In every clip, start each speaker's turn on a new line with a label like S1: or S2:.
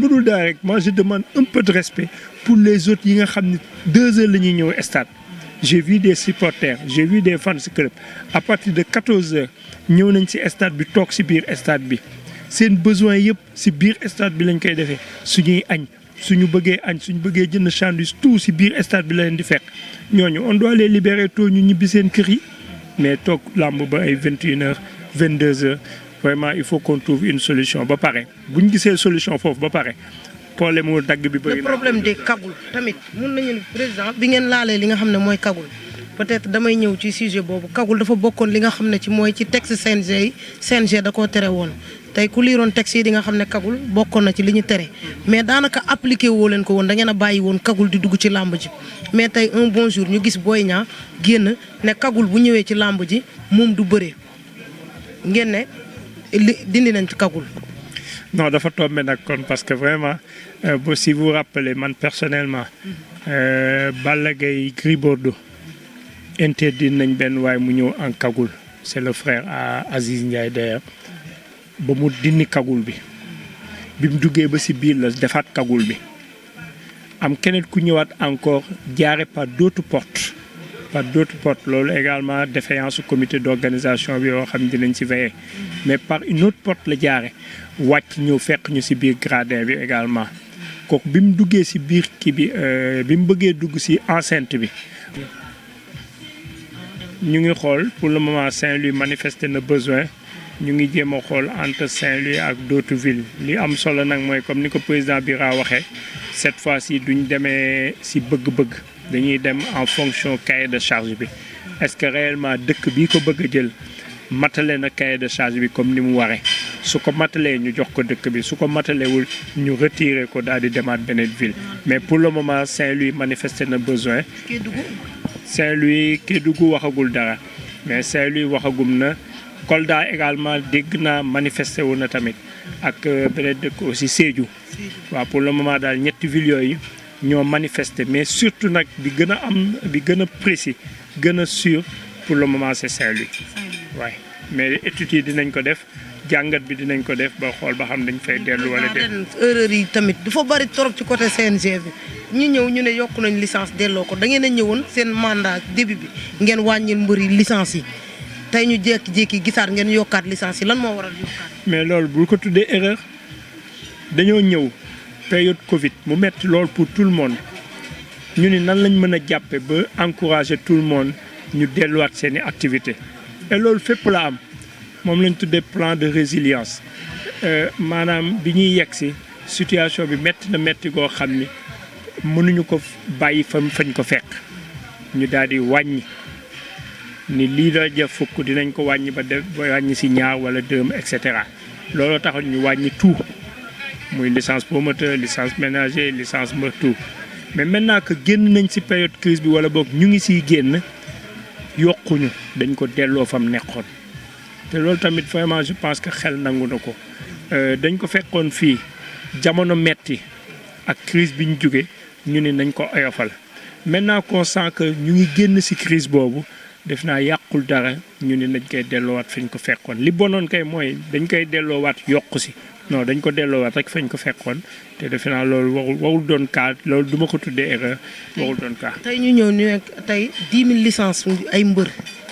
S1: bu dul dara rek moi je demande un peu de respect pour les autres yi nga xam ne 2 heures la ñuy ñëw stade. J'ai vu des supporters j'ai vu des fans club à partir de 14 heures ñëw nañ ci stade bi toog ci biir stade bi seen besoin yëpp ci biir stade bi lañ koy defee suñuy añ suñu bëggee añ suñu bëggee jënd sandwich tout ci biir stade bi la leen di fekk ñooñu on doit les libérer tôt ñu ñibbi seen kër yi mais toog làmb ba ay 21 heures 22 heures vraiment il faut qu'on trouve une solution ba pare bu ñu gisee solution foofu ba pare problème mu dagg bi bëri na.
S2: le problème des kagul tamit mun nañu ne président bi ngeen laalee li nga xam ne mooy kagul peut-être damay ñëw ci sujet boobu kagul dafa bokkoon li nga xam ne ci mooy ci texte CNG yi CNG da koo tere woon tey ku liiroon texte yi di nga xam ne kagul bokkoon na ci li ñu tere mais daanaka appliqué woo leen ko woon da ngeen a bàyyi woon kagul di dugg ci làmb ji mais tey un bon jour ñu gis Boy Niang génn ne kagul bu ñëwee ci làmb ji moom du bëree ngeen ne dindi nañ ci kagul.
S1: Non, dafa tombé nag kon parce que vraiment si vous rappelez man personnellement Balla Gaye Gris Bordeaux interdit nañ benn waaye mu ñëw en cagoule c'est le frère à Aziz Ndiaye d'ailleurs ba mu dindi cagoule bi mu duggee ba ci biir la defaat cagoule bi am keneen ku ñëwaat encore jaare par d'autres portes loolu également défaillance comité d'organisation bi yoo xam ne dinañ ci veiller mais par une autre porte la jaare wàcc ñëw fekk ñu ci biir gradin bi également kooku bi mu duggee ci biir kii bi mu bëggee dugg ci enceinte bi ñu ngi xool pour le moment Saint-Louis manifesté na besoin ñu ngi jéem a xool entre Saint-Louis ak d'autres villes li am solo nag mooy comme ni ko président Bira waxee cette fois-ci duñ demee ci bëgg-bëgg dañuy dem en fonction cahier de charge bi est-ce que réellement dëkk bii ko bëgg a jël matale na cahier de charge bi comme ni mu waree su ko matalee ñu jox ko dëkk bi su ko matalewul ñu retirer ko daal di demaat beneen ville mais pour le moment Saint-Louis manifesté na besoin. Saint-Louis Kédougou waxagul dara mais Saint-Louis waxagum na Kolda également dégg naa manifesté wu na tamit ak beneen dëkk aussi Sédhiou waaw pour le moment daal ñetti villes yooyu ñoo manifesté mais surtout nag bi gën a précis gën a sûr pour le moment c'est Saint-Louis waaye mais études yi dinañ ko def jàngat bi dinañ ko def ba xool ba xam dañ fay dellu wala déet.
S2: erreur yi tamit dafa bari trop ci côté CNG bi ñu ñëw ñu ne yokk nañ licence delloo ko da ngeen a ñëwoon seen mandat début bi ngeen wàññil mbëri licence yi tey ñu jékki-jékki gisaat ngeen yokkaat licence yi lan moo waral yokkaat.
S1: mais loolu bul ko tuddee erreur dañoo ñëw période Covid mu metti lool pour tout le monde ñu ni nan lañ mën a jàppe ba encourager tout le monde ñu delluwaat seeni activité et loolu fépp la am moom lañ tuddee plan de résilience maanaam bi ñuy yegg si situation bi metti na metti goo xam ni mënuñu ko bàyyi fañ ko fekk ñu daal di wàññi ni lii la jëf fukk dinañ ko wàññi ba wàññi si ñaar wala dërëm et cetera looloo tax ñu wàññi tout muy licence promoteur licence ménager licence mbër tout mais maintenant que génn nañ ci période crise bi wala boog ñu ngi ciy génn yokkuñu dañ ko delloo fam nekkoon te loolu tamit vraiment je pense que xel nangu na ko dañ ko fekkoon fii jamono metti ak crise bi ñu jóge ñu ne nañ ko oyofal maintenant qu'on sent que ñu ngi génn ci crise boobu def naa yàqul dara ñu ne nañ koy delloowaat fañ ko fekkoon li bonoon kay mooy dañ koy delloowaat yokku ci non dañ ko delloowaat rek fañ ko fekkoon te defe naa loolu warul doon cas loolu duma ko tuddee erreur warul doon cas.
S2: tey ñu ñëw ñu tey 10 000 licences ay mbër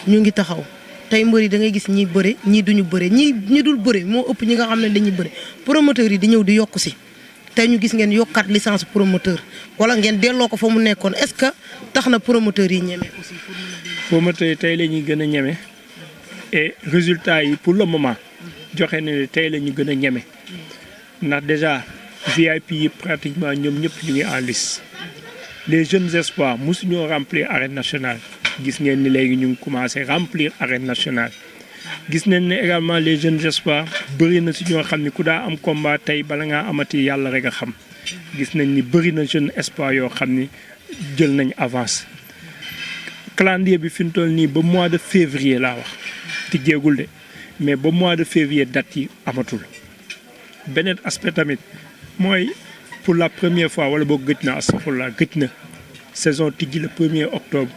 S2: ñu ngi taxaw tey mbër yi da ngay gis ñi bëre ñii duñu bëre ñi dul bëre moo ëpp ñi nga xam ne dañuy bëre promoteurs yi di ñëw di yokku ci tey ñu gis ngeen yokkaat licence promoteur wala ngeen delloo ko fa mu nekkoon est-ce que tax na promoteurs yi ñeme aussi.
S1: promoteurs yi tey la ñuy gën a ñeme et résultats yi pour le moment joxe na ne tey la ñu gën a ñeme ndax déjà VIP yi pratiquement ñoom ñëpp ñu ngi en liste les jeunes espoirs mosuñoo remplir arène nationale gis ngeen ni léegi ñu ngi commencé remplir arène nationale. gis nañ ne également les jeunes espoirs bëri na si ñoo xam ni ku daa am combat tey bala ngaa amati yàlla rek a xam gis nañ ni bëri na jeune espoir yoo xam ni jël nañ avance. calendrier bi fi mu toll nii ba mois de février laa wax ti jéegul de mais ba mois de février date yi amatul beneen aspect tamit mooy pour la première fois wala boog gëj na astafurlah gëj na saison tijji le 1er octobre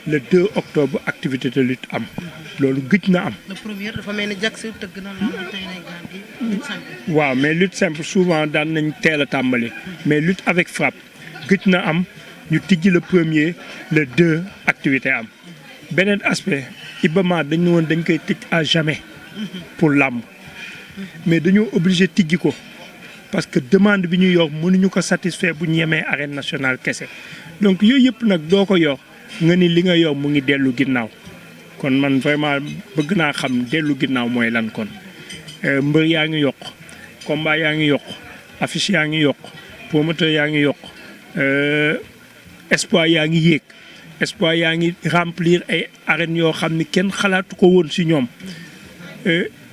S1: le 2 octobre activité de lutte am loolu gëj na am.
S2: le premier dafa mel ni Jax tëgg na la tey lay gaan gi lutte simple.
S1: waaw mais lutte simple souvent daan nañ teel a tàmbali mais lutte avec frappe gëj na am ñu tijji le 1er le 2 activité am beneen aspect Ibama dañ ne woon dañ koy tëj à jamais pour làmb mais dañoo obligé tijji ko parce que demande bi ñu yor mënuñu ko satisfaire bu ñu yemee arène nationale kese donc yooyu yëpp nag doo ko yor nga ni li nga yor mu ngi dellu ginnaaw kon man vraiment bëgg naa xam dellu ginnaaw mooy lan kon mbër yaa ngi yokk combat yaa ngi yokk affiche yaa ngi yokk promoteur yaa ngi yokk espoir yaa ngi yéeg espoir yaa ngi remplir ay arènes yoo xam ni kenn xalaatu ko woon ci ñoom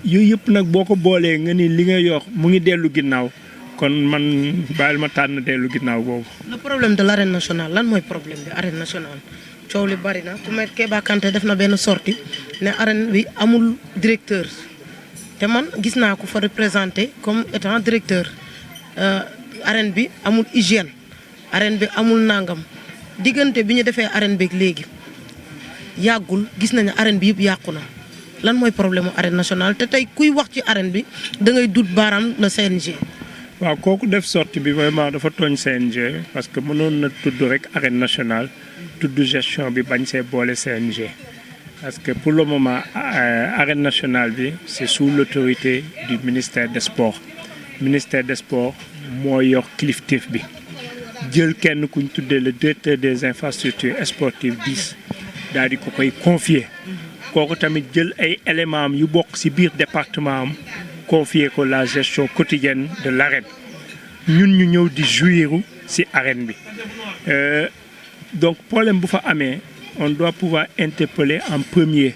S1: yooyu yëpp nag boo ko boolee nga ni li nga yor mu ngi dellu ginnaaw kon man bàyyil ma tànn dellu ginnaaw boobu.
S2: le problème de l'arène nationale lan mooy problème bi arène nationale coow li bari na ku mel Kéba Kanté def na benn sortie ne arène bi amul directeur te man gis naa ko fa représenté comme étant directeur arène bi amul hygiène arène bi amul nangam diggante bi ñu defee arène beeg léegi yàggul gis nañu arène bi yëpp yàqu na lan mooy problème mu arène nationale te tey kuy wax ci arène bi da ngay dut baaraam le CNG.
S1: waaw kooku def sortie bi vraiment dafa tooñ CNG parce que mënoon na tudd rek arène nationale tudd gestion bi bañ see boole CNG parce que pour le moment arène nationale bi c'est sous l'autorité du ministère des sports ministère des sports moo yor kilifteef bi jël kenn kuñ tuddee le directeur des infrastructures sportives 10 daal di ko koy confier kooku tamit jël ay éléments am yu bokk ci biir département am confier ko la gestion quotidienne de l'arène ñun ñu ñëw di jouir ci arène bi donc problème bu fa amee on doit pouvoir interpeller en premier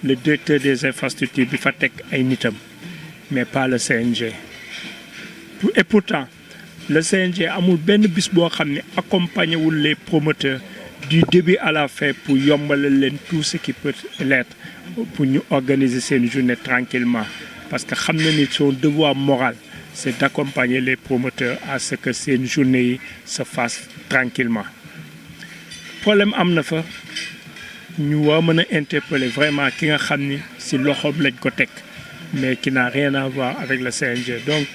S1: le directeur des infrastructures bi fa teg ay nitam mais pas le CNG et pourtant le CNG amul benn bis boo xam ne accompagner wul les promoteurs du début à la fin pour yombalal leen tout ce qui peut l'être pour ñu organiser seen journée tranquillement parce que xam na ni son devoir moral c'est d'accompagner les promoteurs à ce que seen journée yi se fasse tranquillement problème am na fa ñu war mën a interpeller vraiment ki nga xam ni ci loxoom lañ ko teg mais qui n'a rien à voir avec le CNG donc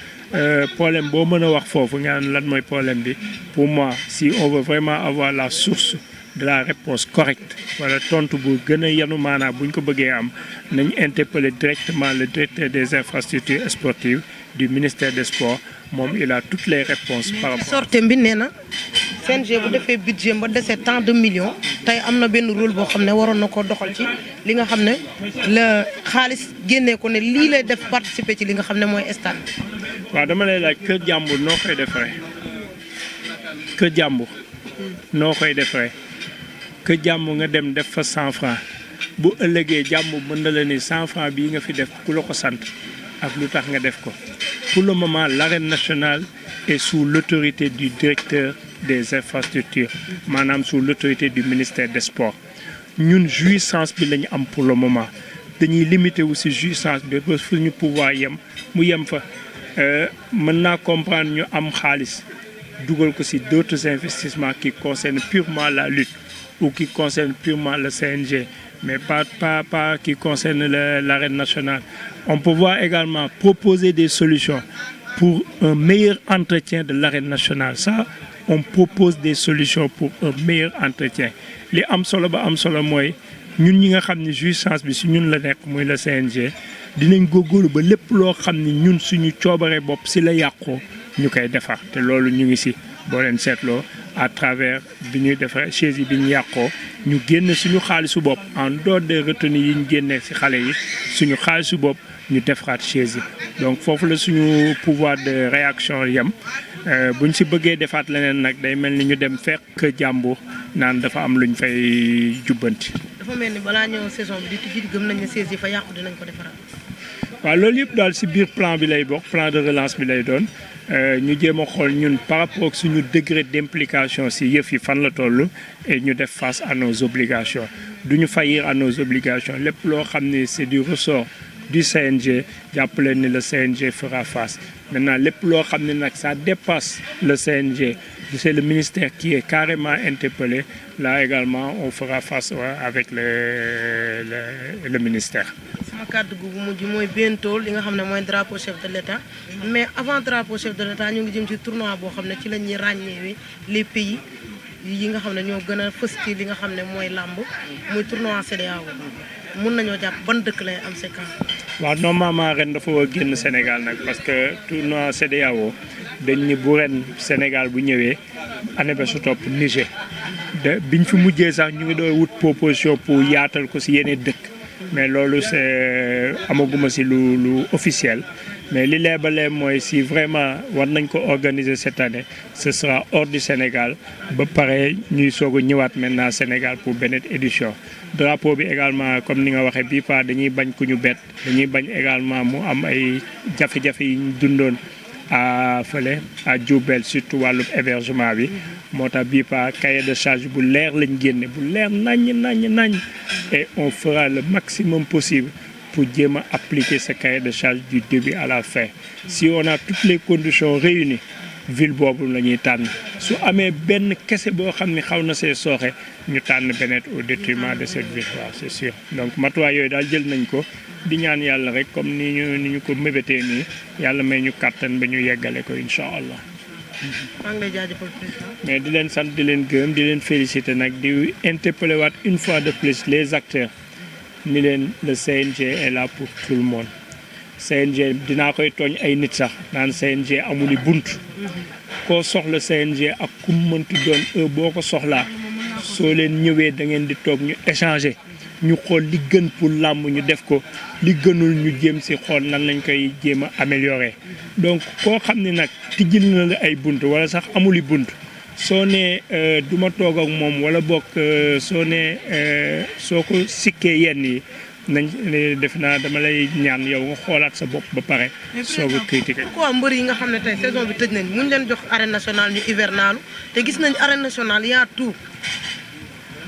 S1: problème boo mën a wax foofu nga lan mooy problème bi pour moi si on veut vraiment avoir la source de la réponse correcte wala tontu bu gën a yanu maanaam bu ñu ko bëggee am nañ interpeller directement le directeur des infrastructures sportives du ministère des sports moom il a toutes les réponses par rapport
S2: sortem bi nee na CNG bu defee budget ba desee tant de millions tey am na benn rôle boo xam ne waroon na ko doxal ci li nga xam ne la xaalis génnee ko ne lii lay def participer ci li nga xam ne mooy stade.
S1: waaw dama lay laaj kër jàmbur noo koy defaree kër jàmbur noo koy defaree kër jàmbur nga dem def fa 100 francs bu ëllëgee jàmbur mën na la ni 100 francs bii nga fi def ku la ko sant ak lu tax nga def ko pour le moment l'arène nationale est sous l'autorité du directeur des infrastructures maanaam sous l'autorité du ministère des sports ñun jouissance bi la ñu am pour le moment dañuy limiter aussi jouissance bi ba fu ñu pouvoir yem mu yem fa mën naa comprendre ñu am xaalis dugal ko ci d'autres investissements qui concernent purement la lutte ou qui concernent purement le CNG mais pas qui concernent l'arène nationale. On peut voir également proposer des solutions pour un meilleur entretien de l'arène nationale. Ça, on propose des solutions pour un meilleur entretien. Li am solo ba am solo mooy ñun ñi nga xam ne jouissance bi si ñun la nekk muy le CNG dinañ góorgóorlu ba lépp loo xam ne ñun suñu coobare bopp si la yàqoo ñu koy defar te loolu ñu ngi si boo leen seetloo à travers bi ñuy defar chaise yi bi ñu yàqoo ñu génne suñu xaalisu bopp en dehors des retenues yi ñu génnee si xale yi suñu xaalisu bopp ñu defaraat chaise yi donc foofu la suñu pouvoir de réaction yem buñ si bëggee defaat leneen nag day mel ni ñu dem fekk jàmbur naan dafa am luñ fay jubbanti.
S2: dafa mel ni balaa ñëw saison bi di tijji gëm nañ ne chaise yi fa yàqu dinañ ko defaraat.
S1: waaw loolu yëpp daal si biir plan bi lay bokk plan de relance bi lay doon ñu jéem a xool ñun par rapport ak suñu degré d'implication si yëf yi fan la toll et ñu def face à nos obligations du ñu faillir à nos obligations lépp loo xam ne c'est du ressort du CNG jàpp leen ni le CNG fera face maintenant lépp loo xam ne nag ça dépasse le CNG c'est le ministère qui est carrément interpellé là également on fera face avec le ministère.
S2: sama kàddu gu mujj mooy bientôt li nga xam ne mooy drapeau chef de l'État mais avant drapeau chef de l'État ñu ngi jëm ci tournoi boo xam ne ci la ñuy ràññeewee les pays yi nga xam ne ñoo gën a fës ci li nga xam ne mooy làmb muy tournoi CEDEAO mun nañoo jàpp ban dëkk lay am séquence.
S1: waaw normalement ren dafa war a génn Sénégal nag parce que tournoi CEDEAO dañ ni bu ren Sénégal bu ñëwee année ba su topp Niger biñ fi mujjee sax ñu ngi doon wut proposition pour yaatal ko si yeneen dëkk mais loolu c'est amaguma si lu officiel mais li leebalee mooy si vraiment war nañ ko organiser cette année ce sera hors du Sénégal ba pare ñuy soog a ñëwaat maintenant Sénégal pour beneen édition. drapeau bi également comme ni nga waxee bii pa dañuy bañ ku ñu bett dañuy bañ également mu am ay jafe-jafe yi ñu dundoon à fële à Diourbel surtout wàllum hébergement bi moo tax bii pa cahier de charge bu leer lañ génne bu leer naññ et on fera le maximum possible pour jéem a appliquer ce cahier de charge du début à la fin si on a toutes les conditions réunies ville boobu la ñuy tànn su amee benn kese boo xam ne xaw na see sooxe ñu tànn beneen au détriment de cette ville waaw c'est sûr donc matuwaay yooyu daal jël nañ ko di ñaan yàlla rek comme ni ñu ko mébétee nii yàlla may ñu kàttan ba ñu yeggale ko incha allah.
S2: maa ngi lay jaajëfal
S1: mais di leen sant di leen gërëm di leen féliciter nag di interpeller waat une fois de plus les acteurs ni leen le CNG est là pour tout le monde. CNG dinaa koy tooñ ay nit sax naan CNG amuli bunt koo soxla CNG ak ku mënti doon boo ko soxlaa soo leen ñëwee da ngeen di toog ñu échanger ñu xool li gën pour làmb ñu def ko li gënul ñu jéem si xool nan lañ koy jéem a améliorer donc koo xam ne nag tijjil na la ay bunt wala sax amuli bunt soo nee du ma toog ak moom wala bokk soo nee soo ko sikkee yenn yi nañ def naa dama lay ñaan yow nga xoolaat sa bopp ba pare soo ko critiquer.
S2: pourquoi mbër yi nga xam ne tey saison bi tëj nañ mu ñu leen jox arène nationale ñu hivernalu te gis nañ arène nationale yaa tout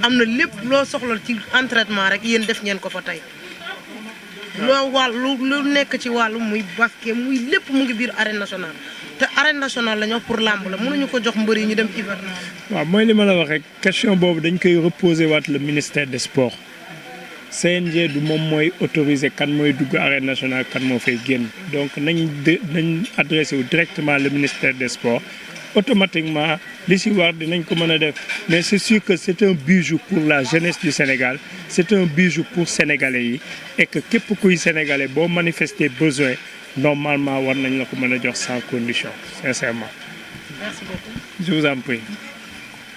S2: am na lépp loo soxla ci entraînement rek yéen def ngeen ko fa tey loo lu nekk ci wàllu muy basket muy lépp mu ngi biir arène nationale te arène nationale la ñu wax pour làmb la mënuñu ko jox mbër yi ñu dem hivernal.
S1: waaw mooy li ma la wax rek question boobu dañ koy reposer waat le ministère des sports. CNG du moom mooy autoriser kan mooy dugg arène nationale kan moo fay génn donc nañ adressé wu directement le ministère des sports automatiquement li si war dinañ ko mën a def mais c'est sûr que c'est un bijou pour la jeunesse du Sénégal c'est un bijou pour sénégalais yi et que képp kuy sénégalais boo manifester besoin normalement war nañ la ko mën a jox sans condition sincèrement.
S2: Merci beaucoup.
S1: Je vous en prie.